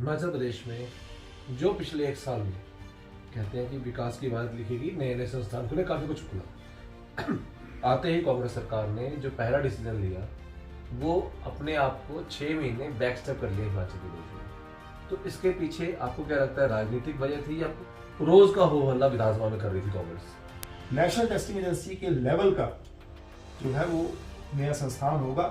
हिमाचल प्रदेश में जो पिछले एक साल में कहते हैं कि विकास की इबारत लिखेगी, नए नए संस्थान खुले, काफी कुछ खुला। आते ही कांग्रेस सरकार ने जो पहला डिसीजन लिया वो अपने आप को 6 महीने बैक स्टेप कर लिया हिमाचल प्रदेश में। तो इसके पीछे आपको क्या लगता है, राजनीतिक वजह थी या रोज का हो हल्ला विधानसभा में कर रही थी कांग्रेस? नेशनल टेस्टिंग एजेंसी के लेवल का जो है वो नया संस्थान होगा,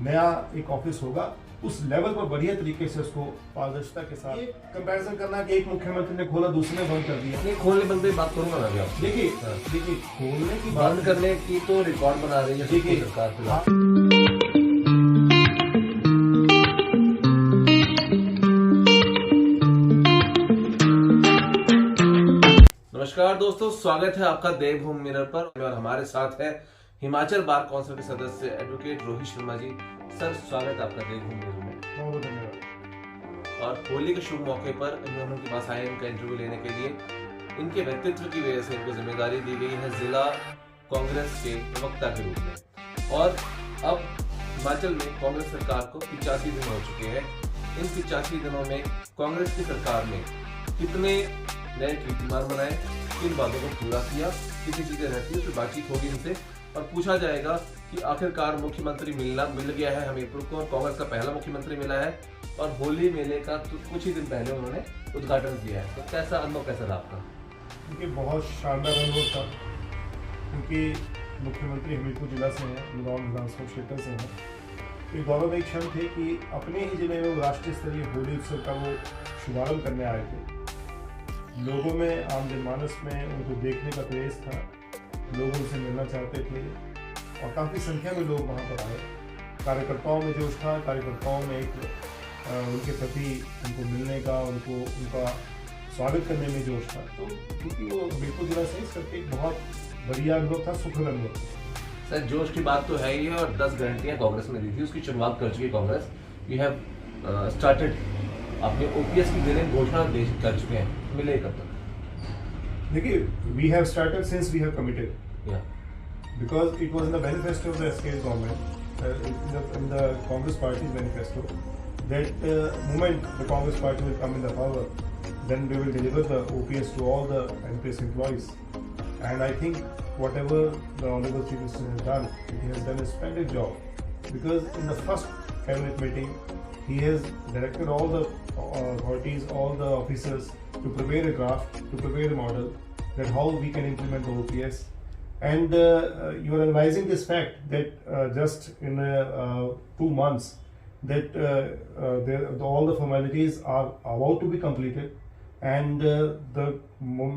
नया एक ऑफिस होगा, उस लेवल पर बढ़िया तरीके से उसको पारदर्शिता के साथ कंपैरिजन करना कि एक मुख्यमंत्री ने खोला दूसरे ने बंद कर दिया। नहीं, खोलने बंद पे बात करूंगा मैं आपसे। देखिए खोलने की बंद करने की तो रिकॉर्ड बना रही है देखिए सरकार फिलहाल। नमस्कार दोस्तों, स्वागत है आपका देवभूमि मिरर पर और हमारे साथ है हिमाचल बार काउंसिल के सदस्य एडवोकेट रोहित शर्मा जी। सर, स्वागत है आपका देवभूमि मिरर में। बहुत धन्यवाद। और होली के शुभ मौके पर इन दोनों के पास आए इनका इंटरव्यू लेने के लिए। इनके व्यक्तित्व की वजह से इनको जिम्मेदारी दी गई है जिला कांग्रेस के प्रवक्ता के रूप में। और अब हिमाचल में कांग्रेस सरकार को 85 दिन हो चुके हैं। इन 85 दिनों में कांग्रेस की सरकार ने कितने नए कीर्तिमान बनाए, किन बातों को पूरा किया, किसी चीजें रहती है तो बातचीत होगी इनसे और पूछा जाएगा कि आखिरकार मुख्यमंत्री मिल गया है हमीरपुर को और कांग्रेस का पहला मुख्यमंत्री मिला है और होली मेले का तो कुछ ही दिन पहले उन्होंने उद्घाटन किया है। तो कैसा अनुभव, कैसा रहा आपका? क्योंकि बहुत शानदार अनुभव था, क्योंकि मुख्यमंत्री हमीरपुर जिला से हैं, इंदौर विधानसभा क्षेत्र से हैं। ये गौरवमयी क्षण थे कि अपने ही जिले में राष्ट्रीय स्तरीय होली उत्सव का वो शुभारंभ करने आए थे। लोगों में, आम जनमानस में उनको देखने का क्रेज था, लोग उनसे मिलना चाहते थे और काफ़ी संख्या में लोग वहाँ पर आए। कार्यकर्ताओं में जोश था, कार्यकर्ताओं में एक उनके प्रति उनको मिलने का, उनका स्वागत करने में जोश था। तो क्योंकि वो हमीरपुर जिला से इस करके एक बहुत बढ़िया अनुभव था, सुखद अनुभव था। सर, जोश की बात तो है ही है और 10 गारंटियां कांग्रेस ने दी थी, उसकी शुरुआत कर चुकी है कांग्रेस। यू हैव स्टार्टेड, अपने ओपीएस की देने घोषणा कर चुके हैं, मिले कब तक? देखिए, we have started since we have committed, because it was in the manifesto of the SK's government, in the Congress Party's manifesto, that moment the Congress Party will come in the power, then we will deliver the OPS to all the NPS employees. And I think whatever the Honorable Chief Minister has done, he has done a splendid job. Because in the first cabinet meeting, he has directed all the authorities, all the officers to prepare a draft, to prepare a model, that how we can implement the OPS. And you are analyzing this fact that just in 2 months that all the formalities are about to be completed, and the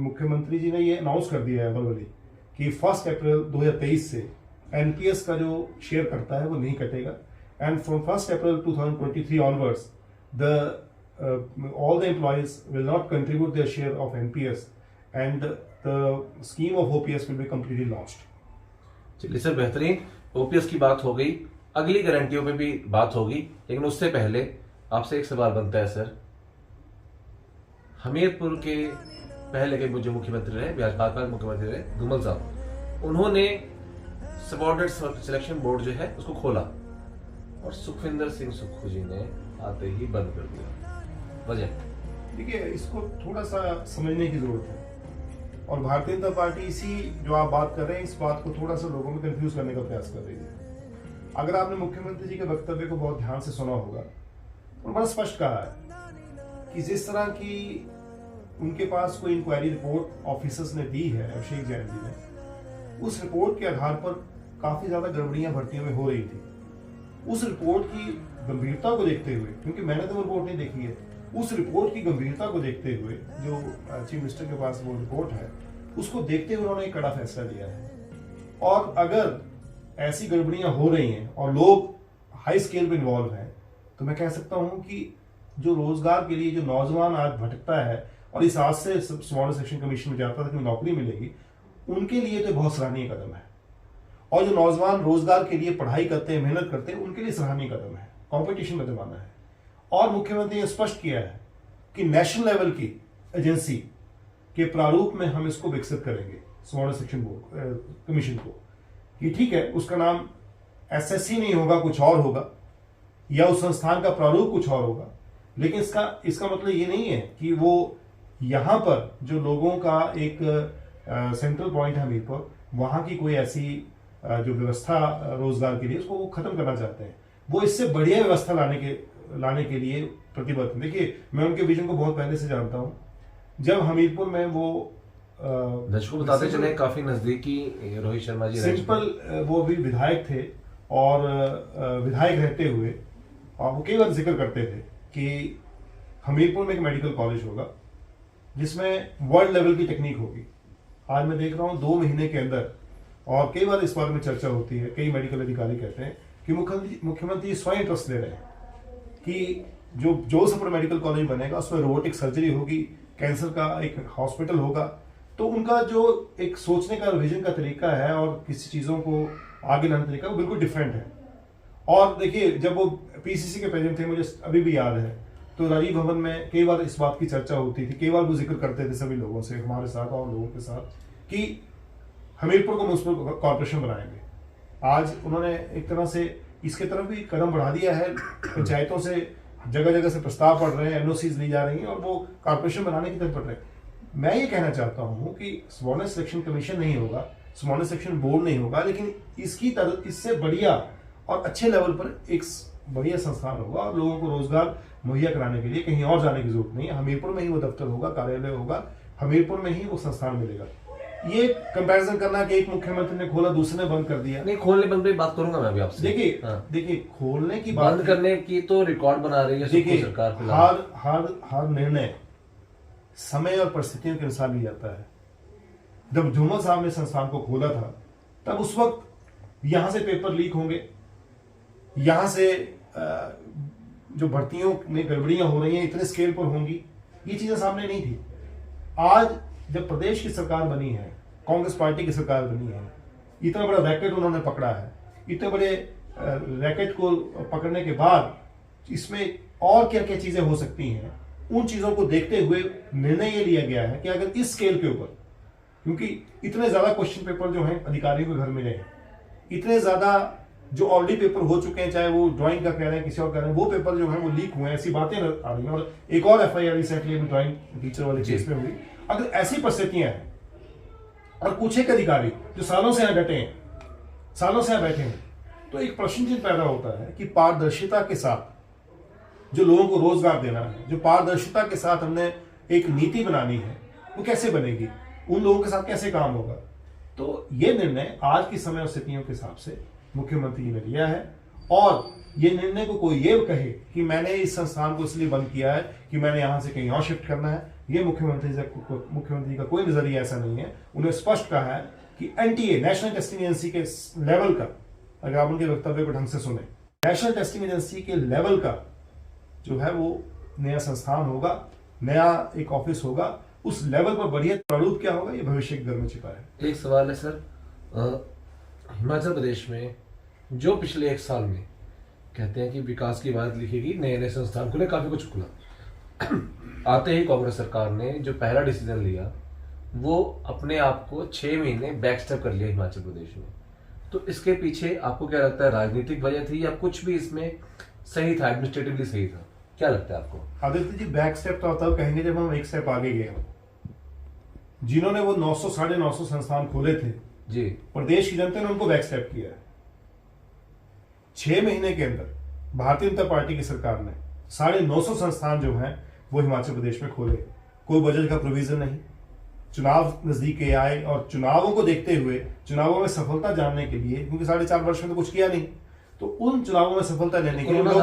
मुख्यमंत्री जी ने ये announce कर दिया है verbally कि 1 अप्रैल 2023 से NPS का जो शेयर करता है वो नहीं कटेगा, and from 1 April 2023 onwards all the employees will not contribute their share of NPS, and the scheme of OPS will be completely launched. चलिए सर, बेहतरीन। ओपीएस की बात हो गई, अगली गारंटियों पे भी बात होगी, लेकिन उससे पहले आपसे एक सवाल बनता है सर। हमीरपुर के पहले के जो मुख्यमंत्री रहे, भाजपा के मुख्यमंत्री रहे धूमल साहब, उन्होंने सबऑर्डिनेट सिलेक्शन बोर्ड जो है उसको खोला और सुखविंदर सिंह सुक्खू जी ने आते ही बंद कर दिया। वजह? देखिए, इसको थोड़ा सा समझने की जरूरत है और भारतीय जनता पार्टी इसी जो आप बात कर रहे हैं, इस बात को थोड़ा सा लोगों में कंफ्यूज करने का प्रयास कर रही है। अगर आपने मुख्यमंत्री जी के वक्तव्य को बहुत ध्यान से सुना होगा तो बड़ा स्पष्ट कहा है कि जिस तरह की उनके पास कोई इंक्वायरी रिपोर्ट ऑफिसर्स ने दी है अभिषेक जैन जी ने, उस रिपोर्ट के आधार पर काफी ज्यादा गड़बड़ियां भर्तियों में हो रही थी। उस रिपोर्ट की गंभीरता को देखते हुए, क्योंकि मैंने तो वो रिपोर्ट नहीं देखी है, उस रिपोर्ट की गंभीरता को देखते हुए जो चीफ मिनिस्टर के पास वो रिपोर्ट है, उसको देखते हुए उन्होंने एक कड़ा फैसला लिया है। और अगर ऐसी गड़बड़ियां हो रही हैं और लोग हाई स्केल पे इन्वॉल्व हैं, तो मैं कह सकता हूं कि जो रोजगार के लिए जो नौजवान आज भटकता है और इस आज से स्वर्ण शिक्षण कमीशन में जाता था कि नौकरी मिलेगी, उनके लिए तो बहुत सराहनीय कदम है। और जो नौजवान रोजगार के लिए पढ़ाई करते हैं, मेहनत करते हैं, उनके लिए सराहनीय कदम है। कंपटीशन का जमाना है और मुख्यमंत्री ने स्पष्ट किया है कि नेशनल लेवल की एजेंसी के प्रारूप में हम इसको विकसित करेंगे, स्वर्ण शिक्षण बोर्ड कमीशन को। कि ठीक है, उसका नाम एसएससी नहीं होगा, कुछ और होगा, या उस संस्थान का प्रारूप कुछ और होगा, लेकिन इसका मतलब ये नहीं है कि वो यहाँ पर जो लोगों का एक सेंट्रल पॉइंट है हमीरपुर, वहाँ की कोई ऐसी जो व्यवस्था रोजगार के लिए उसको वो खत्म करना चाहते हैं। वो इससे बढ़िया व्यवस्था लाने के लिए प्रतिबद्ध हैं। देखिए, मैं उनके विजन को बहुत पहले से जानता हूँ। जब हमीरपुर में वो दर्शकों बताते चले काफी नजदीकी रोहित शर्मा जी सिंपल वो भी विधायक थे और विधायक रहते हुए और वो कई बार जिक्र करते थे कि हमीरपुर में एक मेडिकल कॉलेज होगा जिसमें वर्ल्ड लेवल की टेक्निक होगी। आज मैं देख रहा हूँ 2 महीने के अंदर, और कई बार इस बारे में चर्चा होती है, कई मेडिकल अधिकारी कहते हैं कि मुख्यमंत्री स्वयं इंटरेस्ट ले रहे हैं कि जो सुपर मेडिकल कॉलेज बनेगा उसमें रोबोटिक सर्जरी होगी, कैंसर का एक हॉस्पिटल होगा। तो उनका जो एक सोचने का विजन का तरीका है और किसी चीज़ों को आगे लाने का तरीका वो बिल्कुल डिफरेंट है। और देखिए, जब वो पीसीसी के प्रेसिडेंट थे, मुझे अभी भी याद है, तो राजीव भवन में कई बार इस बात की चर्चा होती थी, कई बार वो जिक्र करते थे सभी लोगों से, हमारे साथ और लोगों के साथ, कि हमीरपुर को म्युनिसिपल कॉर्पोरेशन बनाएंगे। आज उन्होंने एक तरह से इसके तरफ भी कदम बढ़ा दिया है। पंचायतों से जगह जगह से प्रस्ताव पड़ रहे हैं, एनओसीज ली जा रही हैं और वो कॉर्पोरेशन बनाने की तरफ बढ़ रहे हैं। मैं ये कहना चाहता हूँ कि स्मॉलेस्ट सिलेक्शन कमीशन नहीं होगा, स्मॉलेस्ट सिलेक्शन बोर्ड नहीं होगा, लेकिन इससे बढ़िया और अच्छे लेवल पर एक बढ़िया संस्थान होगा और लोगों को रोजगार मुहैया कराने के लिए कहीं और जाने की जरूरत नहीं है। हमीरपुर में ही वो दफ्तर होगा, कार्यालय होगा, हमीरपुर में ही वो संस्थान मिलेगा। ये कंपैरिजन करना कि एक मुख्यमंत्री ने खोला दूसरे ने बंद कर दिया, नहीं, खोलने बंद पे बात करूंगा मैं अभी आपसे। देखिए खोलने की बात, बंद करने की तो रिकॉर्ड बना रही है सरकार। हर निर्णय समय और परिस्थितियों के अनुसार लिया जाता है। जब झूमर साहब ने संस्थान को खोला था, तब उस वक्त यहां से पेपर लीक होंगे, यहां से जो भर्तियों में गड़बड़ियां हो रही हैं इतने स्केल पर होंगी, ये चीजें सामने नहीं थी। आज जब प्रदेश की सरकार बनी है, कांग्रेस पार्टी की सरकार बनी है, इतना बड़ा रैकेट उन्होंने पकड़ा है, इतने बड़े रैकेट को पकड़ने के बाद इसमें और क्या क्या चीजें हो सकती हैं, उन चीजों को देखते हुए निर्णय ये लिया गया है कि अगर इस स्केल के ऊपर, क्योंकि इतने ज्यादा क्वेश्चन पेपर जो हैं अधिकारियों के घर मिले हैं, इतने ज्यादा जो ऑलरेडी पेपर हो चुके हैं, चाहे वो ड्राइंग का कह रहे हैं, किसी और कह रहे हैं, वो पेपर जो है वो लीक हुए हैं, ऐसी बातें आ रही हैं। और एक और एफआईआर रिसेंटली ड्राइंग टीचर वाले केस में हुई। अगर ऐसी परिस्थितियां हैं और कुछ एक अधिकारी जो सालों से यहाँ डटे हैं, सालों से यहाँ बैठे हैं, तो एक प्रश्न चिन्ह पैदा होता है कि पारदर्शिता के साथ जो लोगों को रोजगार देना है, जो पारदर्शिता के साथ हमने एक नीति बनानी है, वो कैसे बनेगी, उन लोगों के साथ कैसे काम होगा। तो ये निर्णय आज की समय और स्थितियों के हिसाब से मुख्यमंत्री ने लिया है। और ये निर्णय को कोई ये कहे कि मैंने इस संस्थान को इसलिए बंद किया है कि मैंने यहां से कहीं और शिफ्ट करना है, ये मुख्यमंत्री का कोई नजरिया ऐसा नहीं है। उन्हें स्पष्ट कहा है कि एनटीए, नेशनल टेस्टिंग एजेंसी के लेवल का, अगर आप उनके वक्तव्य को ढंग से सुने, नेशनल टेस्टिंग एजेंसी के लेवल का जो है वो नया संस्थान होगा, नया एक ऑफिस होगा, उस लेवल पर बढ़िया प्रारूप क्या होगा, ये भविष्य के घर में छिपा है। एक सवाल है सर, हिमाचल प्रदेश में जो पिछले 1 साल में कहते हैं कि विकास की बात लिखेगी, नए नए संस्थान खुले, काफी कुछ खुला, आते ही कांग्रेस सरकार ने जो पहला डिसीजन लिया वो अपने आप को 6 महीने बैक स्टेप कर लिया हिमाचल प्रदेश में। तो इसके पीछे आपको क्या लगता है, राजनीतिक वजह थी या कुछ भी इसमें सही था, एडमिनिस्ट्रेटिवली सही था, क्या लगता है आपको? आदित्य जी, बैक स्टेप तो तब कहेंगे जब हम एक स्टेप आगे गए। जिन्होंने वो 900 साढ़े 900 संस्थान खोले थे जी, प्रदेश की जनता ने उनको बैक स्टेप किया है। 6 महीने के अंदर भारतीय जनता पार्टी की सरकार ने 950 संस्थान जो हैं वो हिमाचल प्रदेश में खोले। कोई बजट का प्रोविजन नहीं, चुनाव नजदीक के आए और चुनावों को देखते हुए, चुनावों में सफलता जानने के लिए, क्योंकि 4.5 वर्ष में तो कुछ किया नहीं, तो उन चुनावों में सफलता लेने के लिए उनको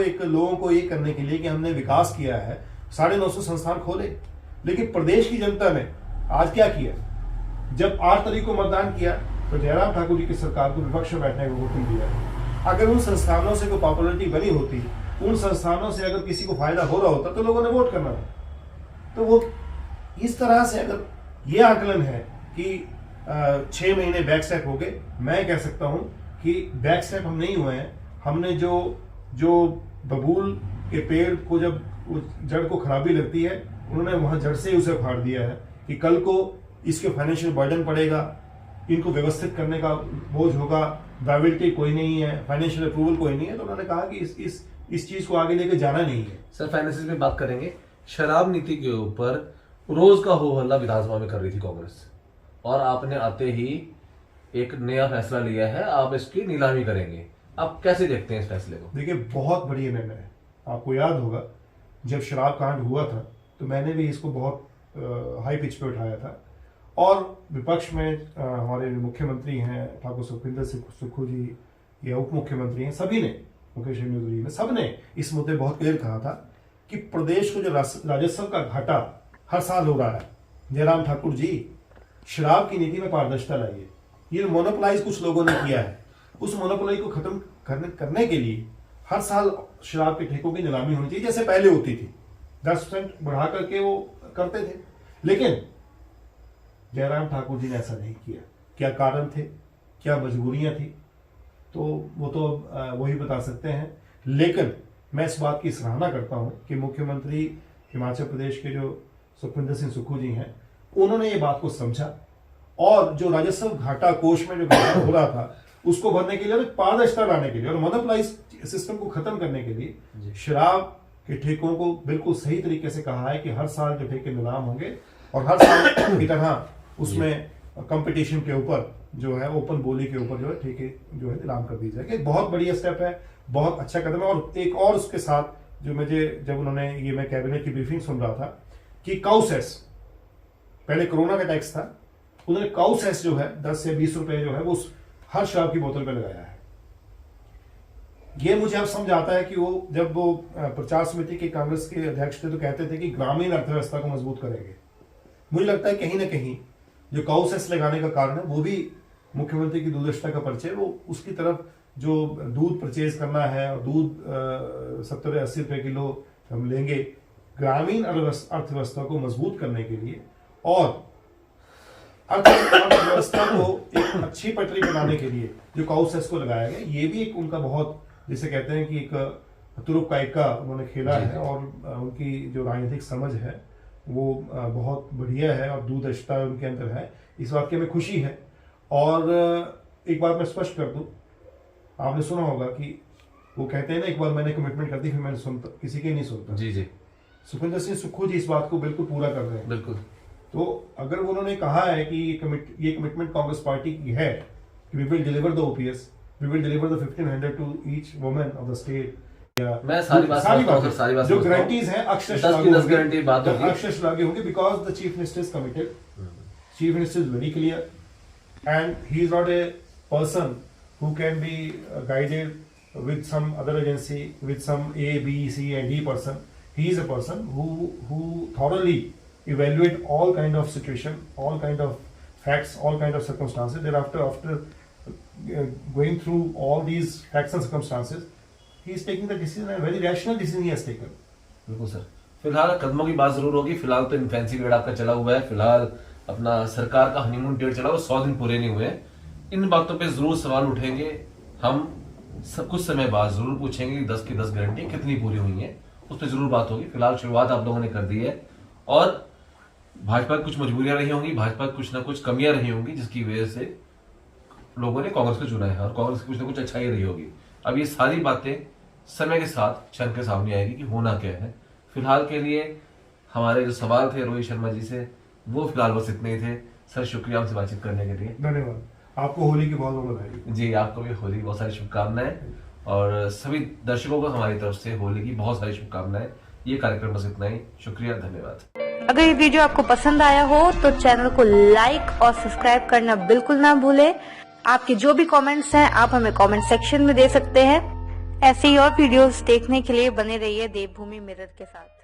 एक लोगों को ये करने के लिए कि हमने विकास किया है, 950 संस्थान खोले। लेकिन प्रदेश की जनता ने आज क्या किया, जब 8 तारीख को मतदान किया तो जयराम ठाकुर जी की सरकार को विपक्ष में बैठने का हुक्म दिया। अगर उन संस्थानों से कोई पॉपुलरिटी बनी होती, उन संस्थानों से अगर किसी को फायदा हो रहा होता तो लोगों ने वोट करना था। तो वो इस तरह से अगर ये आकलन है कि 6 महीने बैक स्टेप हो गए, मैं कह सकता हूं कि बैक स्टेप हम नहीं हुए हैं। हमने जो बबूल के पेड़ को जब जड़ को खराबी लगती है, उन्होंने वहां जड़ से ही उसे फाड़ दिया है कि कल को इसके फाइनेंशियल बर्डन पड़ेगा, इनको व्यवस्थित करने का बोझ होगा, वायबिलिटी कोई नहीं है, फाइनेंशियल अप्रूवल कोई नहीं है, तो उन्होंने कहा कि इस चीज को आगे लेके जाना नहीं है। सर फाइनेंसिस में बात करेंगे, शराब नीति के ऊपर रोज का हो हल्ला विधानसभा में कर रही थी कांग्रेस, और आपने आते ही एक नया फैसला लिया है, आप इसकी नीलामी करेंगे। आप कैसे देखते हैं इस फैसले को? देखिए बहुत बढ़िया निर्णय है। आपको याद होगा जब शराब कांड हुआ था तो मैंने भी इसको बहुत हाई पिच पे उठाया था, और विपक्ष में हमारे मुख्यमंत्री हैं ठाकुर सुखविंदर सिंह सुक्खू जी या उप मुख्यमंत्री हैं, सभी ने, मुकेश अग्निहोत्री जी ने, सब ने इस मुद्दे बहुत क्लियर कहा था कि प्रदेश को जो राजस्व का घाटा हर साल हो रहा है, जयराम ठाकुर जी शराब की नीति में पारदर्शिता लाइए। ये मोनोपोलाइज कुछ लोगों ने किया है, उस मोनोपोलाई को खत्म करने के लिए हर साल शराब के ठेकों की नीलामी होनी चाहिए, जैसे पहले होती थी। 10% बढ़ा करके वो करते थे, लेकिन जयराम ठाकुर जी ने ऐसा नहीं किया। क्या कारण थे, क्या मजबूरियां थी, तो वो तो वही बता सकते हैं। लेकिन मैं इस बात की सराहना करता हूं कि मुख्यमंत्री हिमाचल प्रदेश के जो सुखविंदर सिंह सुक्खू जी हैं, उन्होंने ये बात को समझा, और जो राजस्व घाटा कोष में जो घाटा हो रहा था उसको भरने के लिए और पारदर्शिता लाने के लिए और मोनोपोलाइज सिस्टम को खत्म करने के लिए शराब के ठेकों को बिल्कुल सही तरीके से कहा है कि हर साल जो ठेके नीलाम होंगे, और हर साल की तरह उसमें कंपटीशन के ऊपर जो है, ओपन बोली के ऊपर जो है ठेके जो है नीलाम कर दी जाएगी। बहुत बढ़िया स्टेप है, बहुत अच्छा कदम है। और एक और उसके साथ जो मुझे, जब उन्होंने ये, मैं कैबिनेट की ब्रीफिंग सुन रहा था कि काउ सेस, पहले कोरोना का टैक्स था, उन्होंने काउ सेस जो है 10 से 20 रुपए जो है वो हर शराब की बोतल पे लगाया है। ये मुझे अब समझ आता है कि वो जब वो प्रचार समिति के कांग्रेस के अध्यक्ष थे तो कहते थे कि ग्रामीण अर्थव्यवस्था को मजबूत करेंगे। मुझे लगता है कहीं ना कहीं जो काउ सेस लगाने का कारण है वो भी मुख्यमंत्री की दूरदर्शिता का परिचय, वो उसकी तरफ जो दूध परचेज करना है और दूध 70-80 रुपए किलो हम लेंगे ग्रामीण अर्थव्यवस्था को मजबूत करने के लिए, और अर्थव्यवस्था को एक अच्छी पटरी बनाने के लिए जो काउ सेस को लगाया गया, ये भी एक उनका बहुत, जिसे कहते हैं कि एक तुरुप का इक्का उन्होंने खेला है, और उनकी जो राजनीतिक समझ है वो बहुत बढ़िया है और दूरदर्शिता उनके अंदर है। इस बात की हमें खुशी है। और एक बात मैं स्पष्ट कर दूं, आपने सुना होगा कि वो कहते हैं ना, एक बार मैंने कमिटमेंट कर दी फिर मैंने सुनता, किसी की नहीं सुनता। जी जी, सुखविंदर सिंह सुक्खू जी इस बात को बिल्कुल पूरा कर रहे हैं। बिल्कुल। तो अगर उन्होंने कहा है कि ये कमिटमेंट कांग्रेस पार्टी की है कि we will deliver the OPS, we will deliver the 1500 to each woman of the state, मैं सारी बात जो गारंटीज हैं अक्षरशः लागू होंगी, because the chief minister is committed, chief minister is very clear, and he is not a person who can be guided with some other agency, with some A, B, C and D person. He is a person who thoroughly evaluate all kind of situation, all kind of facts, all kind of circumstances. Thereafter, after going through all these facts and circumstances, he is taking the decision, a very rational decision he has taken. बिल्कुल sir. फिलहाल कदमों की बात जरूर होगी। फिलहाल तो infancy period आपका चला हुआ है, फिलहाल अपना सरकार का हनीमून पीरियड चला हुआ, 100 दिन पूरे नहीं हुए। इन बातों पे जरूर सवाल उठेंगे, हम सब कुछ समय बाद जरूर पूछेंगे कि 10 की 10 गारंटी कितनी पूरी हुई है, उस पर जरूर बात होगी। फिलहाल शुरुआत आप लोगों ने कर दी है, और भाजपा की कुछ मजबूरियां रही होंगी, भाजपा की कुछ ना कुछ कमियां रही होंगी, जिसकी वजह से लोगों ने कांग्रेस को चुना है, और कांग्रेस की कुछ ना कुछ अच्छाई रही होगी। अब ये सारी बातें समय के साथ क्षण के सामने आएगी कि होना क्या है। फिलहाल के लिए हमारे जो सवाल थे रोहित शर्मा जी से, वो फिलहाल बस इतने ही थे। सर शुक्रिया हमसे बातचीत करने के लिए। धन्यवाद। आपको होली की बहुत बहुत बधाई। जी, आपको भी होली की बहुत सारी शुभकामनाएं, और सभी दर्शकों को हमारी तरफ से होली की बहुत सारी शुभकामनाएं। ये कार्यक्रम बस इतना ही। शुक्रिया, धन्यवाद। अगर ये वीडियो आपको पसंद आया हो तो चैनल को लाइक और सब्सक्राइब करना बिल्कुल ना भूलें। आपके जो भी कमेंट्स हैं आप हमें कमेंट सेक्शन में दे सकते हैं। ऐसे ही और वीडियोस देखने के लिए बने रहिए देवभूमि मिरर के साथ।